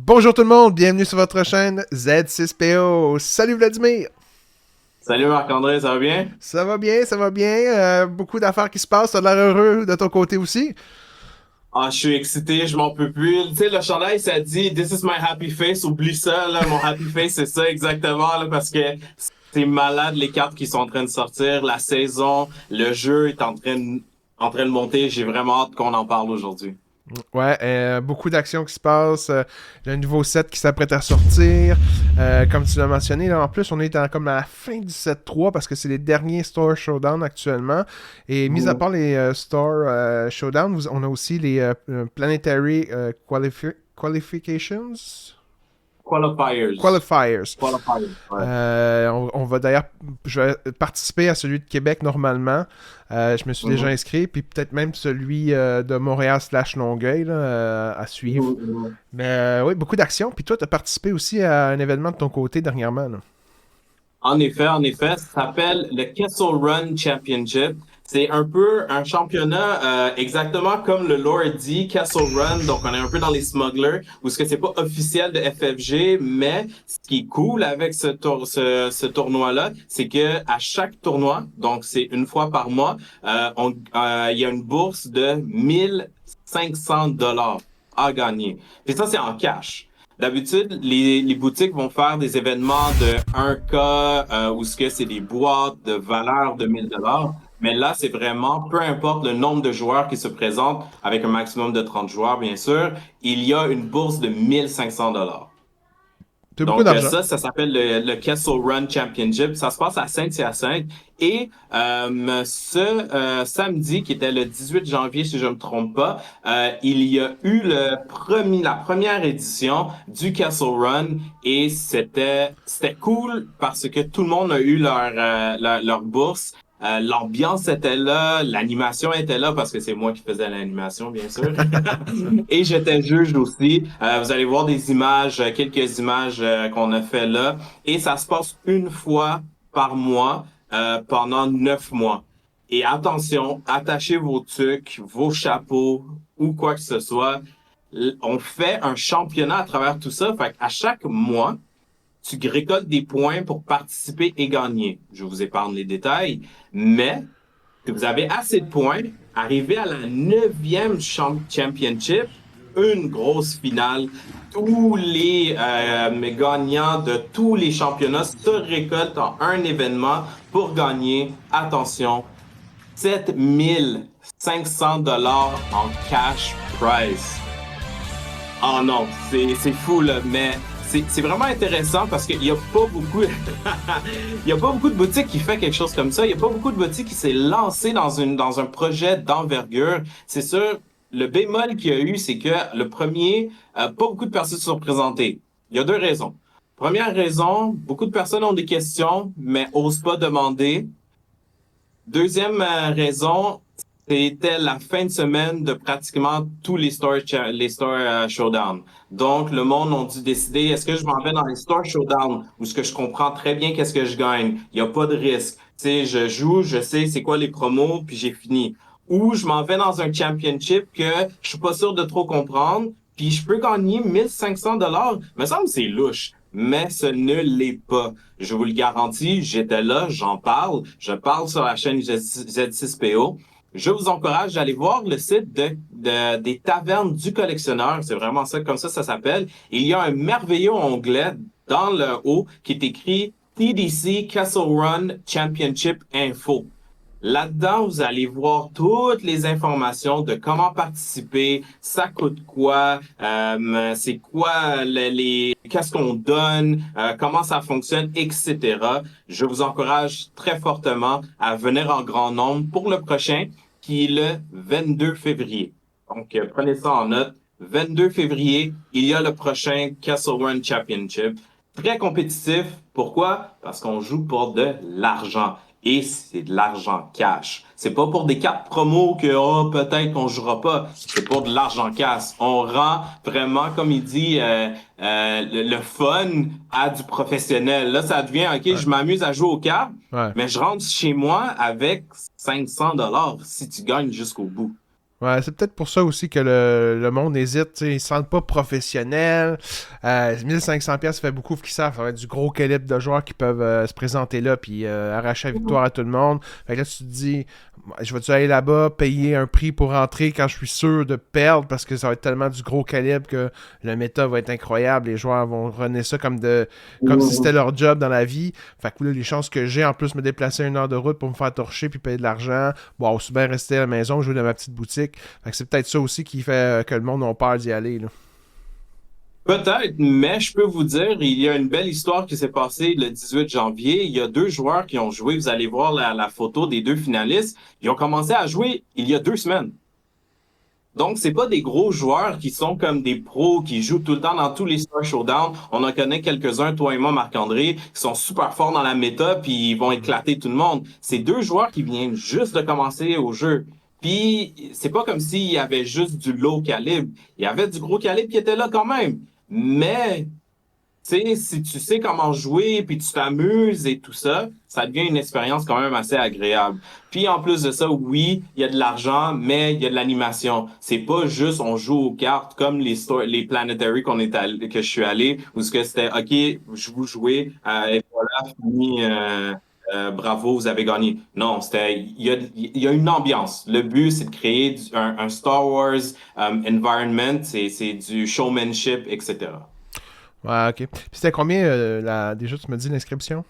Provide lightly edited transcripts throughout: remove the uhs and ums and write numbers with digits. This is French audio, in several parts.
Bonjour tout le monde, bienvenue sur votre chaîne Z6PO. Salut Vladimir! Salut Marc-André, ça va bien? Ça va bien, ça va bien. Beaucoup d'affaires qui se passent, t'as l'air heureux de ton côté aussi. Ah, je suis excité, je m'en peux plus. Tu sais, le chandail, ça dit This is my happy face. Oublie ça, là. Mon happy face, c'est ça exactement, là, parce que c'est malade les cartes qui sont en train de sortir. La saison, le jeu est en train de monter. J'ai vraiment hâte qu'on en parle aujourd'hui. Ouais, beaucoup d'actions qui se passent. Il y a un nouveau set qui s'apprête à sortir. Comme tu l'as mentionné, là, en plus, on est comme à la fin du set 3 parce que c'est les derniers Store Showdown actuellement. Et mis à part les Store Showdown, on a aussi les Planetary Qualifications. Qualifiers. Qualifiers. Qualifiers, ouais. On va d'ailleurs, je vais participer à celui de Québec normalement. Je me suis déjà Mhm. inscrit, puis peut-être même celui de Montréal/Longueuil là, à suivre. Mhm, mhm. Mais oui, beaucoup d'actions. Puis toi, tu as participé aussi à un événement de ton côté dernièrement. Là. En effet, ça s'appelle le Kessel Run Championship. C'est un peu un championnat exactement comme le lore dit, Kessel Run. Donc, on est un peu dans les smugglers, où ce que c'est pas officiel de FFG, mais ce qui est cool avec ce tournoi-là, c'est que à chaque tournoi, donc c'est une fois par mois, il y a une bourse de 1 500 $ à gagner. Puis ça, c'est en cash. D'habitude, les boutiques vont faire des événements de 1K où ce que c'est des boîtes de valeur de 1 000 $. Mais là, c'est vraiment, peu importe le nombre de joueurs qui se présentent, avec un maximum de 30 joueurs, bien sûr, il y a une bourse de 1 500 $. C'est beaucoup Donc, d'argent. ça s'appelle le Kessel Run Championship. Ça se passe à Saint-Hyacinthe. Et ce samedi, qui était le 18 janvier, si je ne me trompe pas, il y a eu la première édition du Kessel Run. Et c'était cool parce que tout le monde a eu leur bourse. L'ambiance était là, l'animation était là parce que c'est moi qui faisais l'animation, bien sûr. Et j'étais juge aussi. Vous allez voir des images, quelques images qu'on a fait là. Et ça se passe une fois par mois pendant 9 mois. Et attention, attachez vos tucs, vos chapeaux ou quoi que ce soit. On fait un championnat à travers tout ça. Fait qu'à chaque mois, tu récoltes des points pour participer et gagner. Je vous épargne les détails, mais si vous avez assez de points, arrivé à la neuvième championship, une grosse finale. Tous les gagnants de tous les championnats se récoltent en un événement pour gagner, attention, 7 500 $ en cash prize. Oh non, c'est fou là, mais c'est vraiment intéressant parce qu'il y a pas beaucoup il y a pas beaucoup de boutiques qui fait quelque chose comme ça. Il y a pas beaucoup de boutiques qui s'est lancé dans un projet d'envergure. C'est sûr, le bémol qu'il y a eu, c'est que le premier, pas beaucoup de personnes se sont présentées. Il y a deux raisons. Première raison, beaucoup de personnes ont des questions, mais osent pas demander. Deuxième raison, c'était la fin de semaine de pratiquement tous les stores showdown. Donc, le monde a dû décider, est-ce que je m'en vais dans les stores showdown où ce que je comprends très bien qu'est-ce que je gagne? Il n'y a pas de risque. Tu sais, je joue, je sais c'est quoi les promos, puis j'ai fini. Ou je m'en vais dans un championship que je suis pas sûr de trop comprendre, puis je peux gagner 1 500 $. Me semble que c'est louche, mais ce ne l'est pas. Je vous le garantis, j'étais là, j'en parle, je parle sur la chaîne Z6PO. Je vous encourage à aller voir le site des tavernes du collectionneur. C'est vraiment ça, comme ça s'appelle. Il y a un merveilleux onglet dans le haut qui est écrit TDC Castle Run Championship Info. Là-dedans, vous allez voir toutes les informations de comment participer, ça coûte quoi, c'est quoi qu'est-ce qu'on donne, comment ça fonctionne, etc. Je vous encourage très fortement à venir en grand nombre pour le prochain, qui est le 22 février. Donc, prenez ça en note. 22 février, il y a le prochain Castle Run Championship. Très compétitif. Pourquoi? Parce qu'on joue pour de l'argent. Et c'est de l'argent cash. C'est pas pour des cartes promo que oh, peut-être qu'on jouera pas. C'est pour de l'argent cash. On rend vraiment, comme il dit, le fun à du professionnel. Là, ça devient, OK, Ouais. je m'amuse à jouer aux cartes, Ouais. mais je rentre chez moi avec 500 $ si tu gagnes jusqu'au bout. Ouais, c'est peut-être pour ça aussi que le monde hésite, tu sais, ils se sentent pas professionnels. 1500$, ça fait beaucoup qu'ils savent, ça va être du gros calibre de joueurs qui peuvent se présenter là puis arracher la victoire à tout le monde. Fait que là, tu te dis, je vais-tu aller là-bas, payer un prix pour rentrer quand je suis sûr de perdre parce que ça va être tellement du gros calibre que le méta va être incroyable. Les joueurs vont runner ça comme si c'était leur job dans la vie. Fait que là, les chances que j'ai en plus me déplacer 1 heure de route pour me faire torcher puis payer de l'argent, bon, aussi bien rester à la maison, jouer dans ma petite boutique. Fait que c'est peut-être ça aussi qui fait que le monde a peur d'y aller, là. Peut-être, mais je peux vous dire, il y a une belle histoire qui s'est passée le 18 janvier. Il y a 2 joueurs qui ont joué. Vous allez voir la photo des 2 finalistes. Ils ont commencé à jouer il y a 2 semaines. Donc, c'est pas des gros joueurs qui sont comme des pros, qui jouent tout le temps dans tous les Star Showdown. On en connaît quelques-uns, toi et moi, Marc-André, qui sont super forts dans la méta, puis ils vont éclater tout le monde. C'est 2 joueurs qui viennent juste de commencer au jeu. Puis, c'est pas comme s'il y avait juste du low calibre. Il y avait du gros calibre qui était là quand même. Mais tu sais, si tu sais comment jouer, puis tu t'amuses et tout ça, ça devient une expérience quand même assez agréable. Puis en plus de ça, oui, il y a de l'argent, mais il y a de l'animation. C'est pas juste on joue aux cartes comme les Planetary que je suis allé, où ce que c'était OK, je vous jouez, et voilà, fini, bravo, vous avez gagné. Non, il y a une ambiance. Le but, c'est de créer un Star Wars environment, c'est du showmanship, etc. Ouais, ok. Puis c'était combien, déjà, tu me dis l'inscription?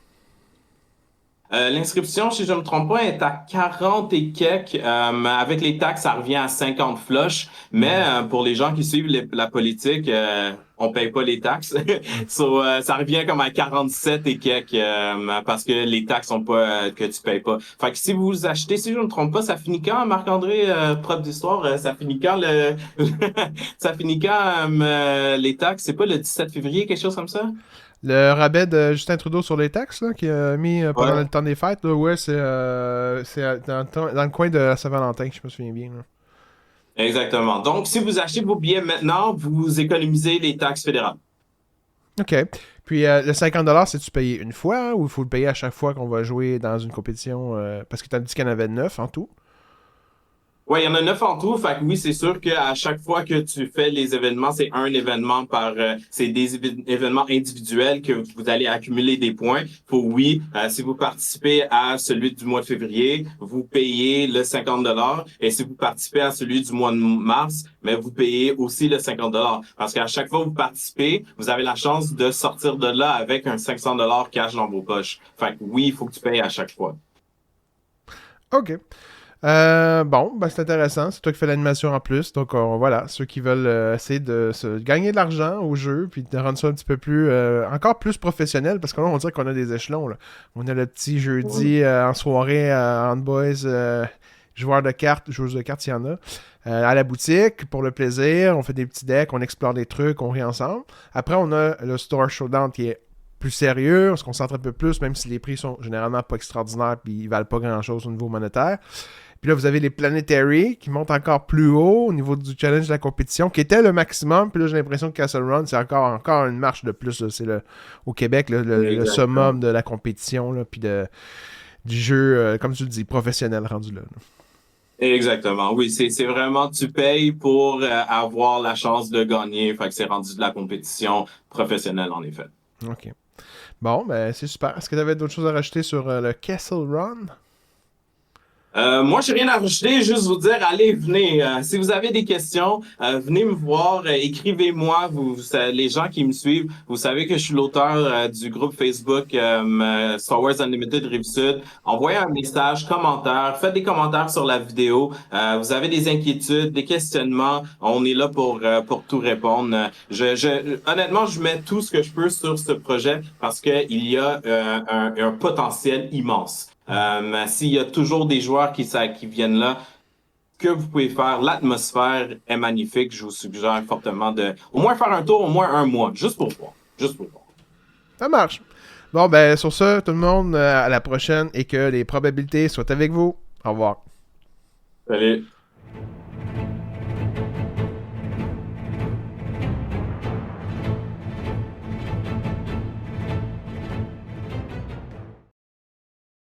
L'inscription, si je ne me trompe pas, est à 40 et quelques. Avec les taxes, ça revient à 50 flush. Mais pour les gens qui suivent la politique, on paye pas les taxes. So, ça revient comme à 47 et quelques parce que les taxes sont pas que tu payes pas. Fait que si vous achetez, si je ne me trompe pas, ça finit quand, Marc-André, prof d'histoire, ça finit quand ça finit quand les taxes? C'est pas le 17 février, quelque chose comme ça? Le rabais de Justin Trudeau sur les taxes, là, qui a mis pendant Ouais. le temps des fêtes, là, ouais, c'est dans le coin de la Saint-Valentin, je me souviens bien, là. Exactement. Donc, si vous achetez vos billets maintenant, vous économisez les taxes fédérales. OK. Puis le 50$, c'est-tu payé une fois ou il faut le payer à chaque fois qu'on va jouer dans une compétition? Parce que tu as dit qu'il y en avait 9 en tout. Ouais, il y en a 9 en tout. Fait que oui, c'est sûr qu'à chaque fois que tu fais les événements, c'est un événement c'est des événements individuels que vous allez accumuler des points. Pour oui, si vous participez à celui du mois de février, vous payez le 50$. Et si vous participez à celui du mois de mars, mais vous payez aussi le 50$. Parce qu'à chaque fois que vous participez, vous avez la chance de sortir de là avec un 500$ cash dans vos poches. Fait que oui, il faut que tu payes à chaque fois. OK. Bon, ben c'est intéressant. C'est toi qui fais l'animation en plus. Donc voilà, ceux qui veulent essayer de se gagner de l'argent au jeu, puis de rendre ça un petit peu plus, encore plus professionnel, parce que là, on dirait qu'on a des échelons, là. On a le petit jeudi en soirée en boys, joueurs de cartes, joueuses de cartes, il y en a, à la boutique pour le plaisir. On fait des petits decks, on explore des trucs, on rit ensemble. Après, on a le Store Showdown qui est plus sérieux, on se concentre un peu plus, même si les prix sont généralement pas extraordinaires puis ils valent pas grand-chose au niveau monétaire. Puis là, vous avez les Planetary qui montent encore plus haut au niveau du challenge de la compétition, qui était le maximum. Puis là, j'ai l'impression que Castle Run, c'est encore une marche de plus, là. C'est au Québec le summum de la compétition, là, puis du jeu, comme tu le dis, professionnel rendu là. Exactement. Oui, c'est vraiment, tu payes pour avoir la chance de gagner. Fait que c'est rendu de la compétition professionnelle, en effet. OK. Bon, ben c'est super. Est-ce que tu avais d'autres choses à rajouter sur le Castle Run? Moi, j'ai rien à rajouter, juste vous dire, allez, venez. Si vous avez des questions, venez me voir, écrivez-moi. Les gens qui me suivent, vous savez que je suis l'auteur du groupe Facebook Star Wars Unlimited Rive-Sud. Envoyez un message, commentaire, faites des commentaires sur la vidéo. Vous avez des inquiétudes, des questionnements, on est là pour tout répondre. Honnêtement, je mets tout ce que je peux sur ce projet parce qu'il y a un potentiel immense. S'il y a toujours des joueurs qui viennent là, que vous pouvez faire, l'atmosphère est magnifique. Je vous suggère fortement de au moins faire un tour, au moins un mois, juste pour voir. Juste pour voir. Ça marche. Bon, ben sur ça, tout le monde, à la prochaine et que les probabilités soient avec vous. Au revoir. Salut.